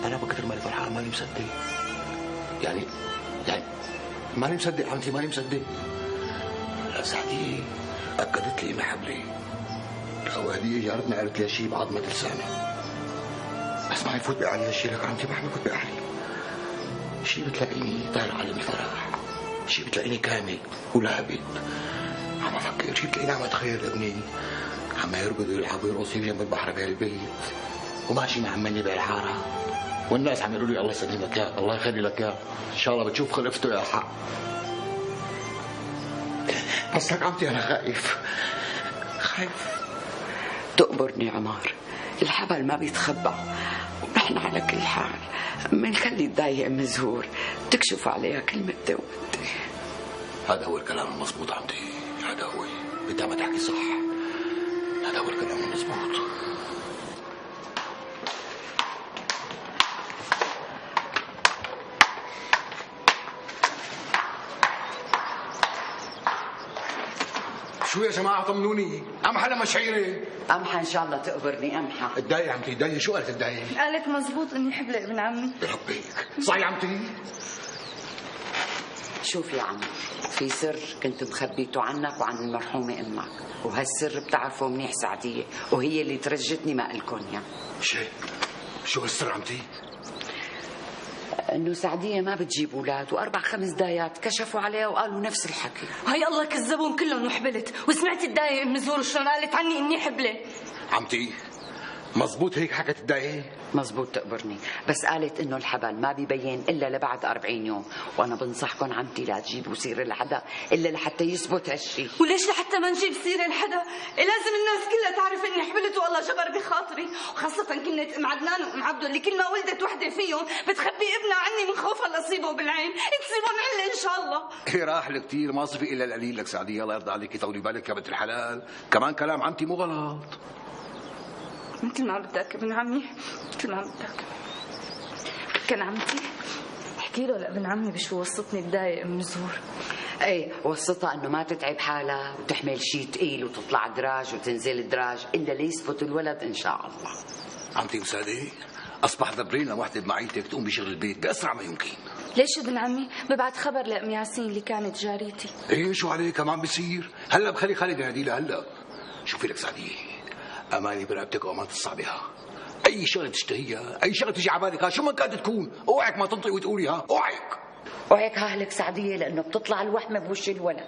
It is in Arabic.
انا بكتر مالي فرحان ماني مصدق. يعني ماني مصدق عمتي، ماني مصدق. لا سعدية اكدت لي محبلي، وهدية جارتنا قالت لي شيء بعضمة لسانها، بس ما يفوت بعقلي هالشيء. لك عمتي ما عم يفوت بعقلي. شيء بتلاقيني طاير على الفرح، شيء بتلاقيني كامل ولابد عم افكر، شيء بتلاقيني عم اتخيل ابني عم يرقد ويلعب ويرقص جنب البحر بهالبيت، وماشي مع عمني بالحاره، والناس عم يقولوا لي الله يسلمك يا الله يخلي لك يا ان شاء الله بتشوف خلفته يا حق. بس لك عمتي انا خايف. تقبرني عمار، الحبل ما بيتخبى، ونحن على كل حال منخلي الضايق مزهور تكشف عليها كل متى ومتى. هذا هو الكلام المضبوط عمتي، هذا هو. انت عم تحكي صح، هذا هو الكلام المضبوط. شو يا جماعة طمنوني، أمحى لما شعيري؟ أمحى إن شاء الله تقبرني أمحى. الداية عمتي الداية، شو قالت الداية؟ قالت مزبوط إني حبلة ابن عمي. بربيك صحيح عمتي؟ شوف يا عم، في سر كنت مخبيته عنك وعن المرحومة أمك، وهالسر بتعرفه منيح سعدية، وهي اللي ترجتني ما قلكن يا. شو هالسر عمتي؟ انه سعدية ما بتجيب اولاد، واربع خمس دايات كشفوا عليها وقالوا نفس الحكي. هاي الله كذبون كلهم وحبلت، وسمعت الداية ام زور شلون قالت عني اني حبلة. عمتي مزبوط هيك حكت الداية؟ مزبوط تقبرني، بس قالت انه الحبل ما بيبين الا لبعد 40 يوم، وانا بنصحكم عمتي لا تجيبوا سيره لحدا الا لحتى يثبت هالشيء. وليش لحتى ما نجيب سيره لحدا؟ لازم الناس كلها تعرف اني حبلت والله جبر بخاطري، وخاصه كنت ام عدنان وام عبده اللي كل ما ولدت وحده فيهم بتخبي ابنها عني من خوفها لاصيبه بالعين، تصيبهم عله ان شاء الله. ايه راح كثير، ما صفي الا القليل. لك سعدية الله يرضى عليكي طولي بالك يا بنت الحلال، كمان كلام عمتي مو غلط. مثل ما بدك ابن عمي، مثل ما بدك. كان عمتي احكي له لابن عمي بشو وصتني الداية ام زهور. ايه وصتها انه ما تتعب حالها وتحمل شيء ثقيل وتطلع دراج وتنزل دراج الا ليثبت الولد ان شاء الله. عمتي مصدق اصبح دبرين لوحده بمعيتك تقوم بشغل البيت باسرع ما يمكن. ليش ابن عمي؟ ببعت خبر لام ياسين اللي كانت جاريتي. ايه شو عليه كمان بصير؟ هلا بخلي خالد ينادي لها هلا. شوفي لك سعدية، اماني برقبتك وامانه تصعبيها. اي شغله تشتهيها، اي شغله تجي على بالك، شو ما كانت تكون، اوعك ما تنطقي وتقولي اوعك. وهيك هاهلك سعدية لانه بتطلع الوحمه بوش الولد.